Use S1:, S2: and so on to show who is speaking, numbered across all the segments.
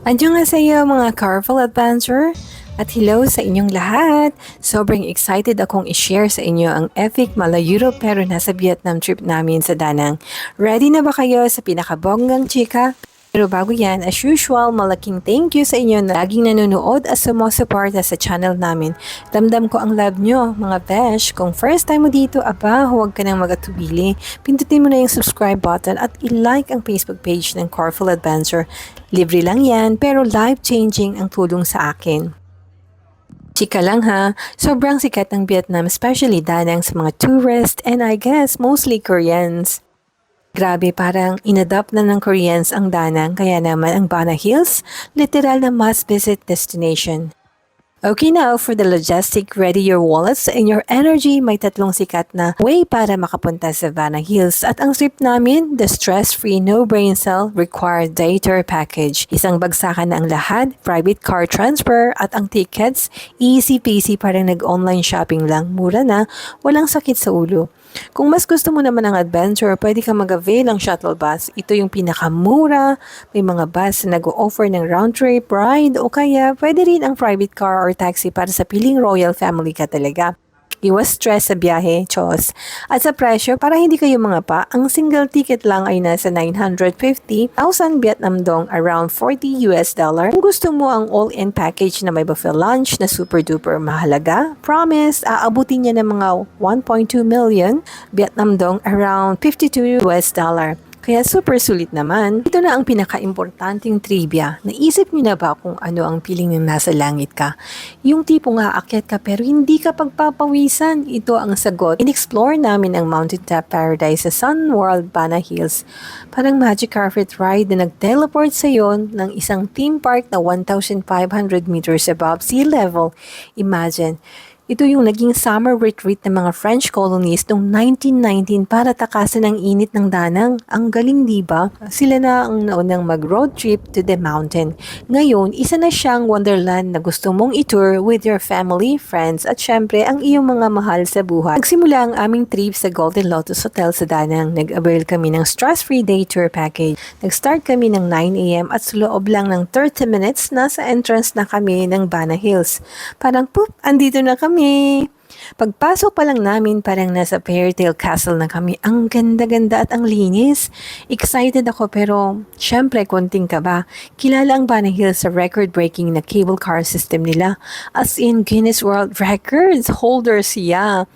S1: Annyeonghaseyo mga Carful Adventure at hello sa inyong lahat. Sobrang excited akong i-share sa inyo ang epic Mala-Europe pero nasa Vietnam trip namin sa Danang. Ready na ba kayo sa pinakabonggang chika? Pero bago yan, as usual, malaking thank you sa inyo na laging nanonood at sumusuporta sa channel namin. Damdam ko ang love nyo, mga besh. Kung first time mo dito, aba, huwag ka nang mag-atubili. Pindutin mo na yung subscribe button at i-like ang Facebook page ng Carful Adventure. Libre lang yan, pero life-changing ang tulong sa akin. Chika lang ha, sobrang sikat ng Vietnam, especially Danang sa mga tourists and I guess mostly Koreans. Grabe, parang inadopt na ng Koreans ang Danang, kaya naman ang Bana Hills, literal na must-visit destination. Okay now, for the logistic, ready your wallets and your energy. May tatlong sikat na way para makapunta sa Bana Hills. At ang trip namin, the stress-free, no-brain cell required day tour package. Isang bagsakan na ang lahat, private car transfer at ang tickets, easy-peasy, parang nag-online shopping lang. Mura na, walang sakit sa ulo. Kung mas gusto mo naman ng adventure, pwede kang mag-avail ng shuttle bus. Ito yung pinakamura. May mga bus na nag-o-offer ng round-trip ride o kaya pwede rin ang private car or taxi para sa piling royal family ka talaga. Iwas stress sa biyahe, chos. At sa presyo, para hindi kayo mga pa, ang single ticket lang ay nasa 950,000 Vietnam dong, around $40. Kung gusto mo ang all-in package na may buffet lunch na super duper mahalaga, promise, aabutin niya ng mga 1.2 million Vietnam dong, around $52. Kaya super sulit naman. Ito na ang pinaka-importanting trivia. Naisip niyo na ba kung ano ang feeling ng nasa langit ka? Yung tipong aakyat ka pero hindi ka pagpapawisan. Ito ang sagot. In-explore namin ang mountaintop paradise sa Sun World Bana Hills. Parang magic carpet ride na nag-teleport sa yon ng isang theme park na 1,500 meters above sea level. Imagine, ito yung naging summer retreat ng mga French colonies noong 1919 para takasan ang init ng Danang. Ang galing, diba? Sila na ang naunang mag-road trip to the mountain. Ngayon, isa na siyang wonderland na gusto mong i-tour with your family, friends, at syempre ang iyong mga mahal sa buhay. Nagsimula ang aming trip sa Golden Lotus Hotel sa Danang. Nag-avail kami ng stress-free day tour package. Nag-start kami ng 9 a.m. at sa loob lang ng 30 minutes, nasa entrance na kami ng Bana Hills. Parang poop, andito na kami. Pagpasok pa lang namin, parang nasa fairy tale castle na kami. Ang ganda-ganda at ang linis. Excited ako pero syempre konting kaba. Kilala ang Bana Hills sa record-breaking na cable car system nila. As in Guinness World Records holder siya.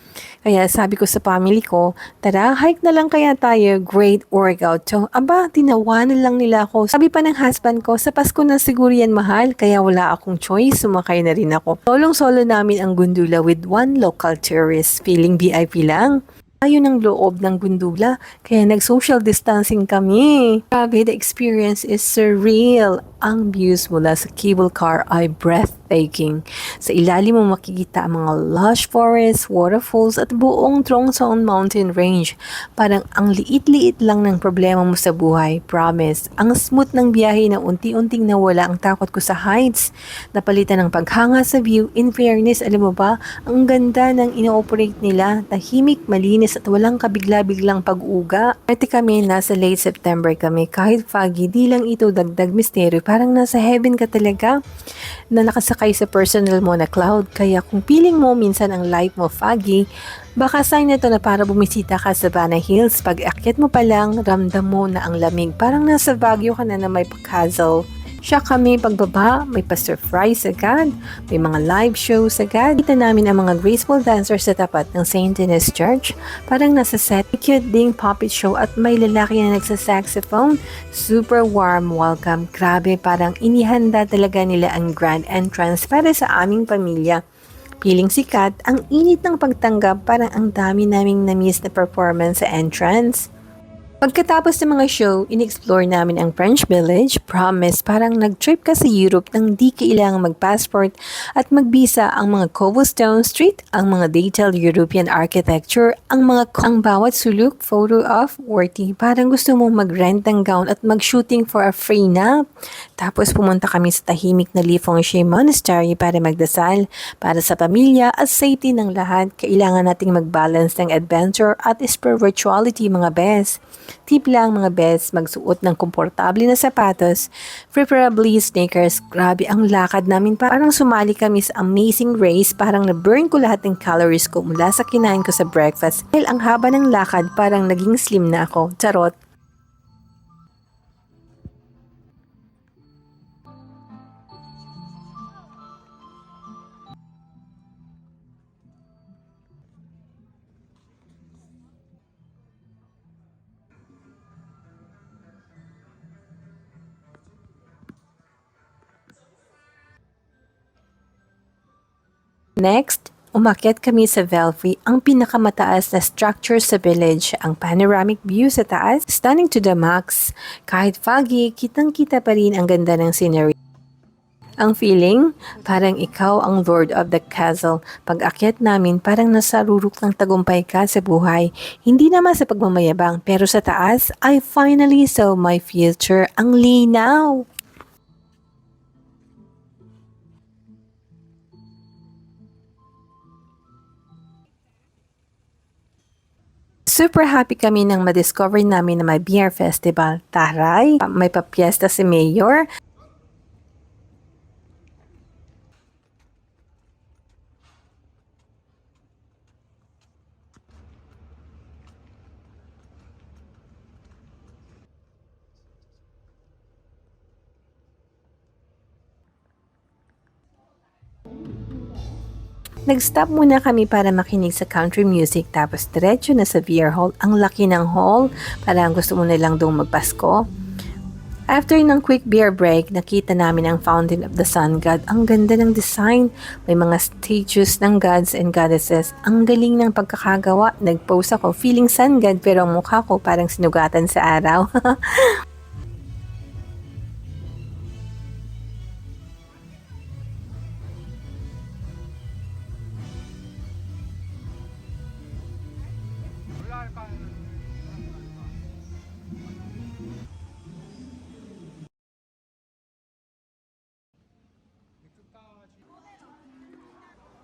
S1: Kaya sabi ko sa family ko, tara, hike na lang kaya tayo, great workout. So, aba, tinawanan lang nila ako. Sabi pa ng husband ko, sa Pasko na siguro yan mahal, kaya wala akong choice, sumakay na rin ako. Solong-solo namin ang gundula with one local tourist, feeling VIP lang. Ayun ang loob ng gundula, kaya nag-social distancing kami. Grabe, the experience is surreal. Ang views mula sa cable car ay breathtaking. Sa ilalim mo makikita ang mga lush forests, waterfalls at buong Trongson Mountain Range. Parang ang liit-liit lang ng problema mo sa buhay. Promise. Ang smooth ng biyahe na unti-unting nawala ang takot ko sa heights. Napalitan ng paghanga sa view. In fairness, alam mo ba, ang ganda ng ino-operate nila. Tahimik, malinis at walang kabigla-biglang pag-uga. Pati kami, nasa late September kami. Kahit foggy, di lang ito dagdag misteryo. Parang nasa heaven ka talaga na nakasakay sa personal mo na cloud. Kaya kung feeling mo minsan ang life mo foggy, baka sign na ito na para bumisita ka sa Bana Hills. Pag akyat mo pa lang, ramdam mo na ang lamig. Parang nasa Baguio ka na may pag-hazel. Siya kami pagbaba, may pa-surprise agad, may mga live shows agad. Kita namin ang mga graceful dancers sa tapat ng St. Ines Church. Parang nasa set, cute ding puppet show at may lalaki na nagsa-saxophone. Super warm welcome. Grabe, parang inihanda talaga nila ang grand entrance para sa aming pamilya. Piling sikat, ang init ng pagtanggap, parang ang dami naming na-miss na performance sa entrance. Pagkatapos ng mga show, in-explore namin ang French Village. Promise, parang nag-trip ka sa Europe nang di kailangang mag-passport at mag-visa. Ang mga cobblestone street, ang mga detailed European architecture, ang bawat sulok, photo of worthy. Parang gusto mo mag-rent ng gown at mag-shooting for a free nap. Tapos pumunta kami sa tahimik na Li Fengxi Monastery para magdasal. Para sa pamilya at safety ng lahat, kailangan nating mag-balance ng adventure at spirituality, mga best. Tip lang mga best, magsuot ng komportable na sapatos, preferably sneakers. Grabe ang lakad namin, parang sumali kami sa amazing race, parang na-burn ko lahat ng calories ko mula sa kinain ko sa breakfast. Dahil ang haba ng lakad, parang naging slim na ako. Charot! Next, umakyat kami sa Velfry, ang pinakamataas na structure sa village. Ang panoramic view sa taas, stunning to the max. Kahit foggy, kitang-kita pa rin ang ganda ng scenery. Ang feeling, parang ikaw ang lord of the castle. Pag akyat namin, parang nasa rurok ng tagumpay ka sa buhay. Hindi naman sa pagmamayabang, pero sa taas, I finally saw my future. Ang linaw! Super happy kami nang ma-discover namin na may beer festival. Taray, may papiesta si Mayor. Nag-stop muna kami para makinig sa country music tapos diretso na sa beer hall. Ang laki ng hall, parang gusto mo nilang doon magpasko. After ng quick beer break, nakita namin ang Fountain of the Sun God. Ang ganda ng design. May mga statues ng gods and goddesses. Ang galing ng pagkakagawa. Nag-post ako feeling sun god pero ang mukha ko parang sinugatan sa araw.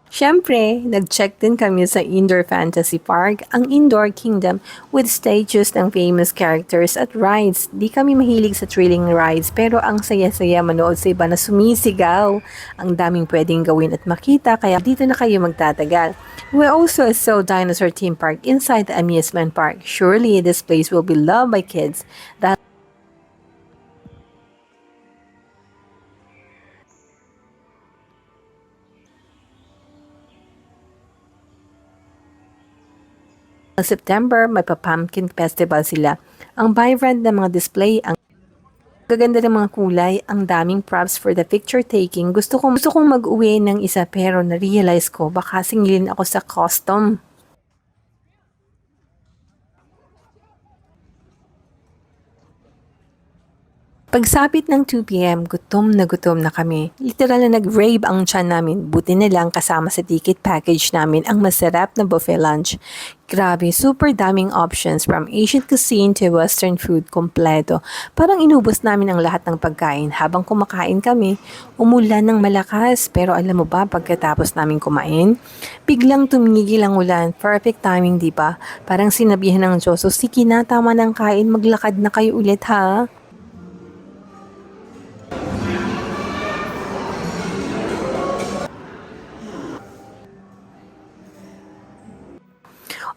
S1: Siyempre, nag-check din kami sa Indoor Fantasy Park, ang Indoor Kingdom with statues ng famous characters at rides. Di kami mahilig sa thrilling rides pero ang saya-saya manood sa iba na sumisigaw. Ang daming pwedeng gawin at makita kaya dito na kayo magtatagal. We also saw Dinosaur Theme Park inside the amusement park. Surely this place will be loved by kids. September, may pa-pumpkin festival sila. Ang vibrant na mga display, ang gaganda ng mga kulay, ang daming props for the picture taking. Gusto kong mag-uwi ng isa pero na-realize ko baka singilin ako sa custom. Pagsapit ng 2 p.m., gutom na kami. Literal na nag-rave ang tiyan namin. Buti na lang kasama sa ticket package namin ang masarap na buffet lunch. Grabe, super daming options from Asian cuisine to Western food kompleto. Parang inubos namin ang lahat ng pagkain. Habang kumakain kami, umulan ng malakas. Pero alam mo ba, pagkatapos namin kumain, biglang tumigil ang ulan. Perfect timing, di ba? Parang sinabihan ng Diyos, so sige na, tama ng kain, maglakad na kayo ulit ha.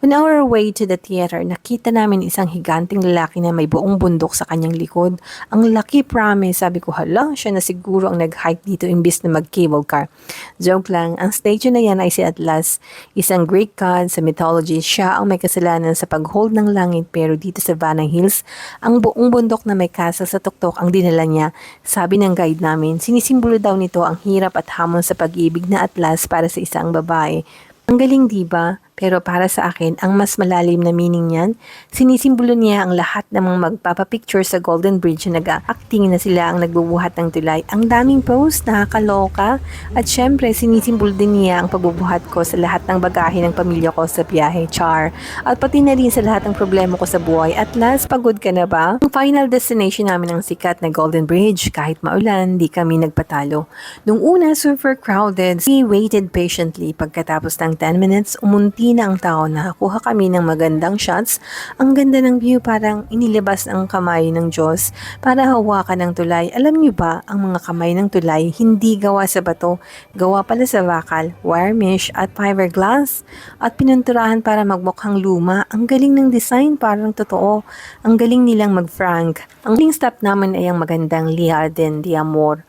S1: On our way to the theater, nakita namin isang higanting lalaki na may buong bundok sa kanyang likod. Ang laki, promise. Sabi ko, hala, siya na siguro ang nag-hike dito imbis na mag-cable car. Joke lang, ang statue na yan ay si Atlas, isang Greek god sa mythology. Siya ang may kasalanan sa pag-hold ng langit pero dito sa Vanna Hills, ang buong bundok na may castle sa tuktok ang dinala niya. Sabi ng guide namin, sinisimbolo daw nito ang hirap at hamon sa pag-ibig na Atlas para sa isang babae. Ang galing, diba? Pero para sa akin, ang mas malalim na meaning niyan, sinisimbolo niya ang lahat ng mga magpapapicture sa Golden Bridge na nag-acting na sila ang nagbubuhat ng tulay. Ang daming post, nakakaloka. At syempre, sinisimbolo din niya ang pagbubuhat ko sa lahat ng bagahe ng pamilya ko sa biyahe, char. At pati na rin sa lahat ng problema ko sa buhay. At last, pagod ka na ba? Ang final destination namin ang sikat na Golden Bridge. Kahit maulan, di kami nagpatalo. Nung una, super crowded. We waited patiently. Pagkatapos ng 10 minutes, umunti konti na ang tao, nakakuha kami ng magandang shots. Ang ganda ng view, parang inilabas ang kamay ng Diyos para hawakan ng tulay. Alam niyo ba, ang mga kamay ng tulay hindi gawa sa bato, gawa pala sa bakal, wire mesh at fiberglass at pinunturahan para magmukhang luma. Ang galing ng design, parang totoo. Ang galing nilang mag-frank. Ang huling stop naman ay ang magandang Liarden de Amor.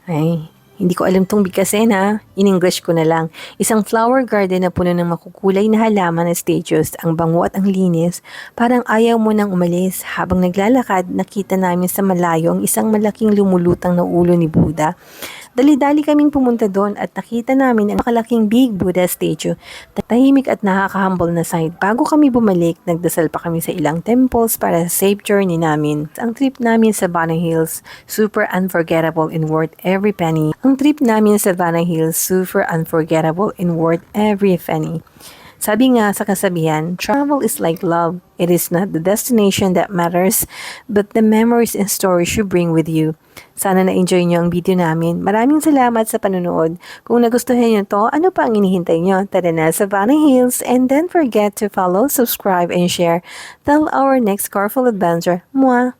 S1: Ay, hindi ko alam tong bigkasin ha. In-English ko na lang. Isang flower garden na puno ng makukulay na halaman at statues. Ang bango at ang linis. Parang ayaw mo nang umalis. Habang naglalakad, nakita namin sa malayo ang isang malaking lumulutang na ulo ni Buddha. Dali-dali kaming pumunta doon at nakita namin ang makalaking big Buddha statue. Tahimik at nakaka-humble na sight. Bago kami bumalik, nagdasal pa kami sa ilang temples para sa safe journey namin. Ang trip namin sa Banang Hills, super unforgettable and worth every penny. Ang trip namin sa Banang Hills, super unforgettable and worth every penny. Sabi nga sa kasabihan, travel is like love. It is not the destination that matters, but the memories and stories you bring with you. Sana na-enjoy nyo ang video namin. Maraming salamat sa panonood. Kung nagustuhan nyo to, ano pa ang inihintay nyo? Tara na sa Banang Hills and don't forget to follow, subscribe, and share. Till our next colorful adventure. Mwah!